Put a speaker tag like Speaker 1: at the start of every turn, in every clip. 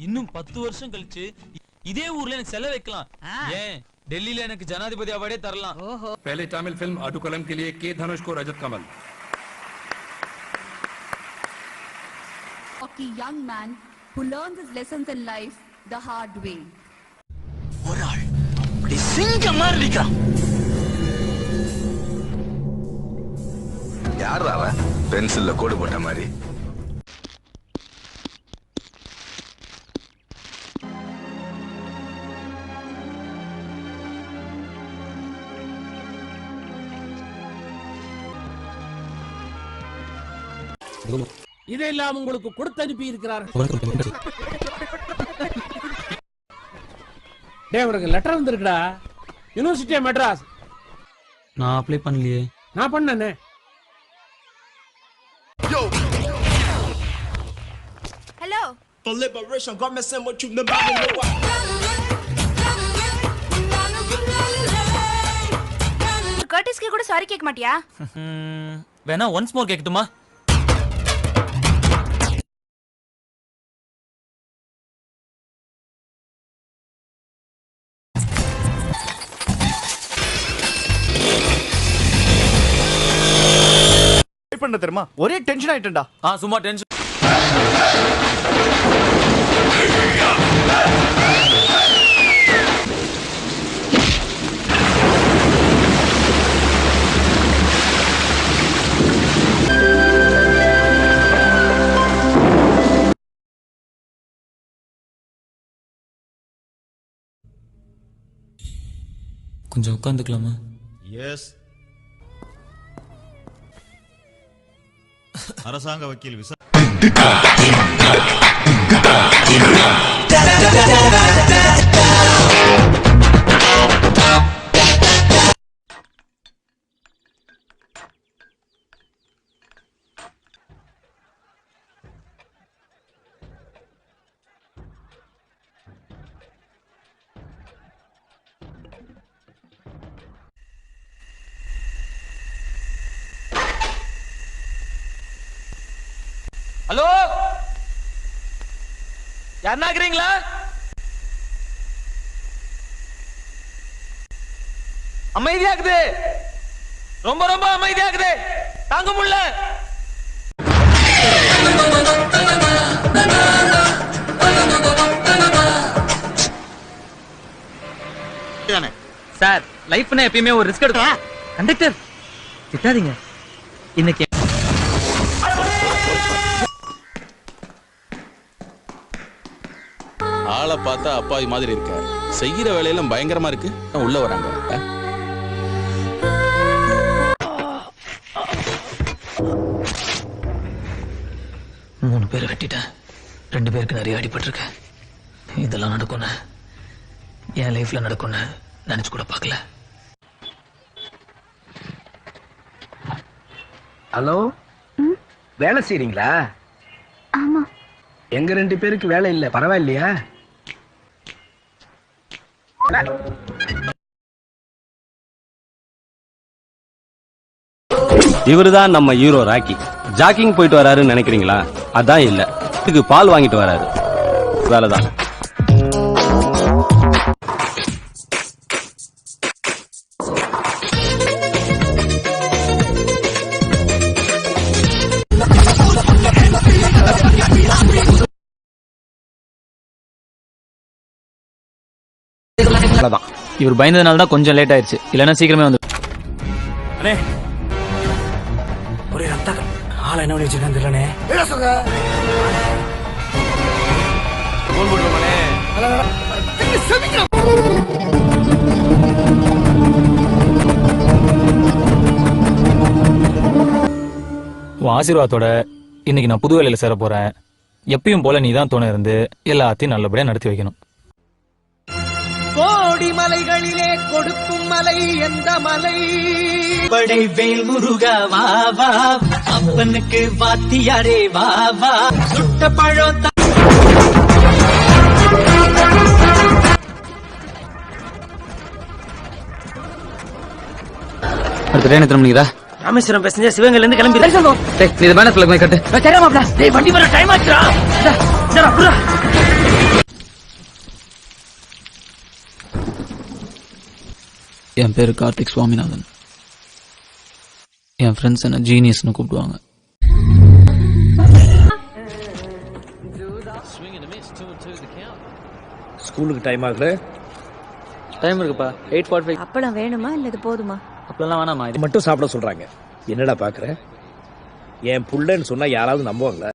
Speaker 1: இன்னும் 10 வருஷம் கழிச்சு இதே ஊர்ல எனக்கு செலவு வைக்கலாம். ஏன் டெல்லியில எனக்கு ஜனாதிபதி அவார்டே தரலாம்.
Speaker 2: पहले तमिल फिल्म अडुकलम के लिए के धनुष को रजत कमल.
Speaker 3: A young man who learns his lessons in life the hard way.
Speaker 4: ஒரு ஆள் அப்படி சிங்கம் மாதிரி நிக்கிறான்.
Speaker 5: யார் அவன்? பென்சில்ல கோடு போட்ட மாதிரி.
Speaker 6: இதெல்லாம் உங்களுக்கு கொடுத்து அனுப்பி இருக்கிறார். உனக்கு லெட்டர் வந்திருக்குடா. University of Madras.
Speaker 1: நான் அப்ளை பண்ணலையே.
Speaker 6: நான் பண்ணனே.
Speaker 3: Hello.
Speaker 7: For liberation, God me send what you nobody know what.
Speaker 3: கர்டிஸ்க்கு கூட சாரி கேட்க மாட்டியா?
Speaker 1: வேணா ஒன்ஸ் மோர் கேட்கட்டுமா?
Speaker 4: பண்ண தெரியுமா? ஒரே டென்ஷன் ஆயிட்டேன்டா.
Speaker 1: சும்மா டென்ஷன். கொஞ்சம் உட்காந்துக்கலாமா?
Speaker 8: எஸ். அரசாங்க வக்கீல் விசா
Speaker 1: ஹலோ, யாருன்னா இருக்கிறீங்களா? அமைதியாக்குது, ரொம்ப ரொம்ப அமைதியாக்குது, தாங்க முடியல. சார், லைஃப்னா எப்பயுமே ஒரு ரிஸ்க் எடுக்கணும். கண்டக்டர் திட்டாதீங்க. இன்னைக்கு
Speaker 9: ஆளை பார்த்தா அப்பாவி மாதிரி இருக்க, செய்யற வேலையெல்லாம் பயங்கரமா இருக்கு. உள்ள வராங்க.
Speaker 4: மூணு பேரை வெட்டிட்டேன். 2 பேருக்கு நிறைய அடிபட்டிருக்கேன். இதெல்லாம் நடக்கும்னு என் லைஃப்ல நடக்கும்னு நினைச்சு கூட பார்க்கல.
Speaker 6: ஹலோ, வேலை செய்றீங்களா?
Speaker 3: ஆமா.
Speaker 6: எங்க 2 பேருக்கு வேலை இல்ல, பரவாயில்லையா?
Speaker 10: இவருதான் நம்ம ஹீரோ ராக்கி. ஜாக்கிங் போயிட்டு வராருன்னு நினைக்கிறீங்களா? அதான் இல்ல, இதுக்கு பால் வாங்கிட்டு வராரு. வேலைதான்.
Speaker 1: இவர் பயந்ததுனால தான் கொஞ்சம் லேட் ஆயிடுச்சு. இல்லைன்னா சீக்கிரமே வந்து.
Speaker 6: ஒரே ரத்த ஆள என்ன பண்ணி வச்சிருக்கான்னு தெரியலனே.
Speaker 1: உன் ஆசீர்வாதத்தோட இன்னைக்கு நான் புது வேலையில சேர போறேன். எப்பயும் போல நீ தான் துணை இருந்து எல்லாத்தையும் நல்லபடியா நடத்தி வைக்கணும்.
Speaker 4: கோடி மலைகளிலே கொடுக்கும் மலை எந்த மலை? படை வேல் முருகா வா வா, அப்பனுக்கு வாத்தியாரே வா வா, சுட்ட பழம்
Speaker 1: அடுத்த ட்ரெயின் எத்தனை மணிக்குதா?
Speaker 4: ராமேஸ்வரம் பேசஞ்சர் சிவகங்கையில இருந்து கிளம்பி.
Speaker 1: நீ பேனர் பிளக் கட்டு.
Speaker 4: தெரியாம வண்டி வர டைம் ஆச்சுடா.
Speaker 11: என் பேரு கார்த்திக் சுவாமிநாதன். என் ஃப்ரெண்ட்ஸ் என்ன ஜீனியஸ்னு கூப்பிடுவாங்க.
Speaker 6: ஸ்கூலுக்கு டைம் ஆகுது.
Speaker 11: டைம் இருக்குப்பா. 8:45.
Speaker 3: அப்பளம் வேணுமா இல்ல இது போதுமா?
Speaker 11: அப்பெல்லாம் வேணாமா?
Speaker 6: இது மட்டும் சாப்பிட சொல்றாங்க. என்னடா பாக்குற? என் புள்ளன்னு சொன்னா யாராவது நம்புவாங்களா?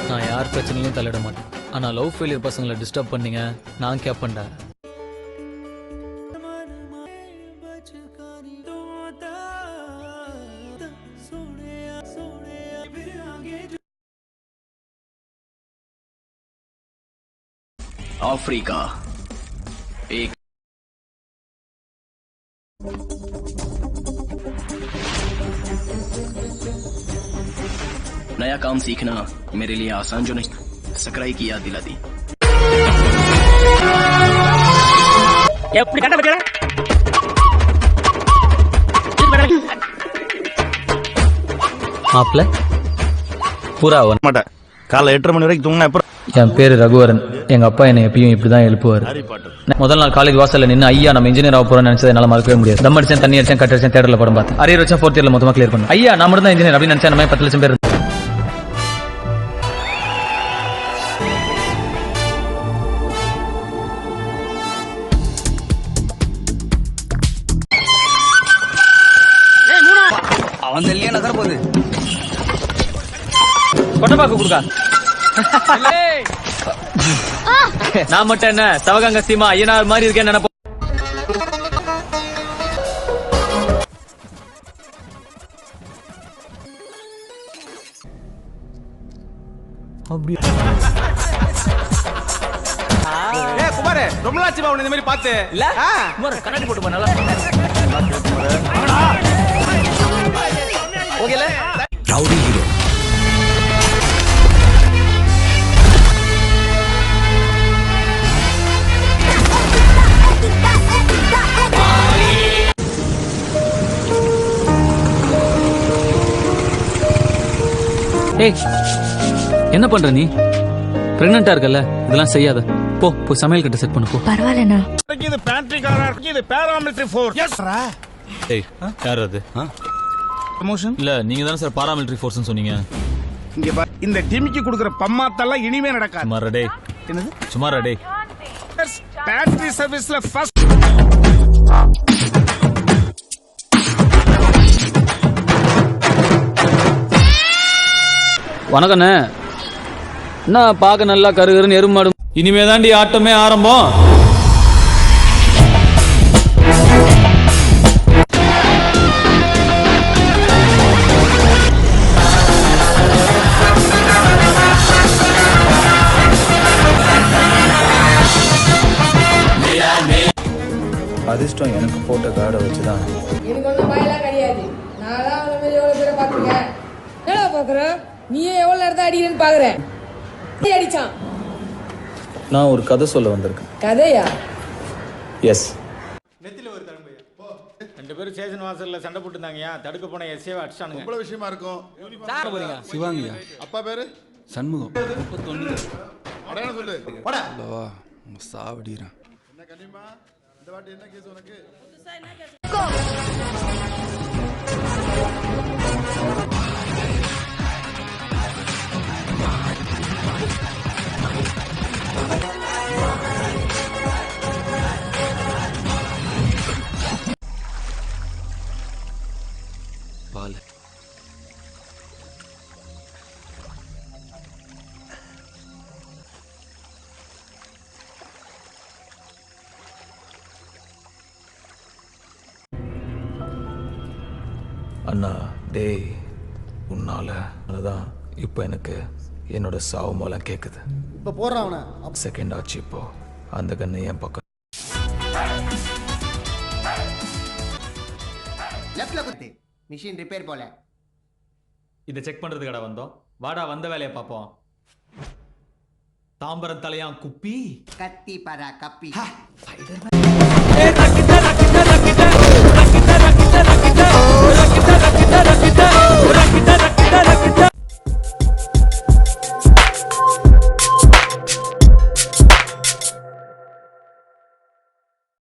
Speaker 11: நான் யார் பிரச்சனையும் தலையிட மாட்டேன். ஆனா லவ் ஃபெயிலியர் பசங்களை டிஸ்டர்ப் பண்ணீங்க, நான் கேப்பேன்டா.
Speaker 4: अफ्रीका एक नया काम सीखना मेरे लिए आसान जो नहीं, सकराई की याद दिला दी.
Speaker 11: மாப்பிள்ள பூரா
Speaker 8: மாட்டேன். காலை 8:30 மணி வரைக்கும் தூங்கினா அப்புறம்
Speaker 11: என் பேரு ரகுவரன். எங்க அப்பா என்னை எப்பயும் இப்படிதான் எழுப்புவாரு. முதல் நாள் காலேஜ் வாசல்ல நின்று ஐயா நம்ம இன்ஜினியர் ஆக போறோம்னு நினைச்சதை என்னால மறக்கவே முடியாது. தம் அடிச்சேன், தண்ணி அடிச்சேன், கட் அடிச்சேன், தேட்டர்ல படம் பார்த்தேன். அரியர் வச்சா 4th இயர்ல மொத்தமா கிளியர் பண்ணேன். ஐயா நான் மட்டும் தான் இன்ஜினியர் அப்படின்னு நினைச்சேன். நம்ம 10 லட்சம் பேர்.
Speaker 4: அவன் தெரியல நகர போகுது.
Speaker 11: கொட்டப்பாக்கு கொடுக்கா. நான் மட்டும் என்ன சவகங்க சீமா ஐயனார் மாதிரி இருக்கேன் நினைப்போம்.
Speaker 4: குமாரே ரொம்ப நாளாச்சு பா உன்னை இந்த மாதிரி பார்த்து. இல்ல
Speaker 11: குமார் கண்ணாடி போட்டு போ. நல்லா ஓகேல
Speaker 4: ரவுடி ஹீரோ.
Speaker 11: ஏய் என்ன பண்ற நீ? பிரெக்னண்டா இருக்கல, இதெல்லாம் செய்யாத. போ போய் சமையல் கட்ட செட் பண்ணு போ.
Speaker 3: பரவாயில்லண்ணா.
Speaker 6: இது பேண்ட்ரிக்காரா இருக்கு. இது பாராமிலிட்டரி ஃபோர்ஸ். எஸ்ரா.
Speaker 1: ஏய் யார் அது?
Speaker 6: ப்ரமோஷன்
Speaker 1: இல்ல நீங்க தானே சார் பாராமிலிட்டரி ஃபோர்ஸ்னு சொன்னீங்க.
Speaker 6: இங்க பாரு, இந்த டிமிக்கு கொடுக்குற பம்மாத்தெல்லாம் இனிமே நடக்காது.
Speaker 1: சுமாரா டேய்.
Speaker 6: என்னது?
Speaker 1: சுமாரா டேய்.
Speaker 6: பேட்டரி சர்வீஸ்ல ஃபர்ஸ்ட்.
Speaker 11: வணக்கண்ணே. என்ன பார்க்க நல்லா கருகருன்னு எருமாடும். இனிமே தாண்டி ஆட்டமே ஆரம்பம்.
Speaker 1: அதிர்ஷ்டம் எனக்கு போட்ட கார்டை வச்சுதான்.
Speaker 3: எனக்கு ஒன்றும் பயலாம் கிடையாது. நான் தான் அவனை மாதிரி எவ்வளோ பேரை பார்த்துருக்கேன். என்னடா பார்க்குறேன்? நீயே எவ்வளோ நேரத்தை அடிக்கிறேன்னு பார்க்குறேன். அடிச்சான்.
Speaker 1: நான் ஒரு கதை சொல்ல வந்திருக்கேன்.
Speaker 3: கதையா?
Speaker 1: எஸ்.
Speaker 6: ரெண்டு பேரும் ஸ்டேஷன் வாசல்ல சண்டை போட்டுருந்தாங்கயா. தடுக்க போன எஸ்ஏவை அடிச்சானுங்க.
Speaker 5: இவ்வளவு விஷயமா இருக்கும்.
Speaker 11: சிவாங்கியா.
Speaker 5: அப்பா பேரு
Speaker 11: சண்முகம்.
Speaker 5: அடையாளம் சொல்லு.
Speaker 11: சாவடிறேன்.
Speaker 5: என்ன கனிமா இந்த வாட்டி என்ன கேஸ் உனக்கு?
Speaker 11: பால்
Speaker 1: அண்ணா டேய், உன்னால தான் இப்போ எனக்கு என்னோட சாவு மூலம் கேட்குது.
Speaker 4: இப்ப போறான்
Speaker 1: செகண்ட் ஆச்சு. இப்போ அந்த கண்ணு என் பக்கம்.
Speaker 4: லெஃப்ட்ல குத்து. மிஷின் ரிப்பேர் போல.
Speaker 11: இதை செக் பண்றதுக்கடா வந்தோம். வாடா வந்த வேலையை பார்ப்போம். தாம்பரம் தலையான் குப்பி
Speaker 4: கத்தி பரா கப்பி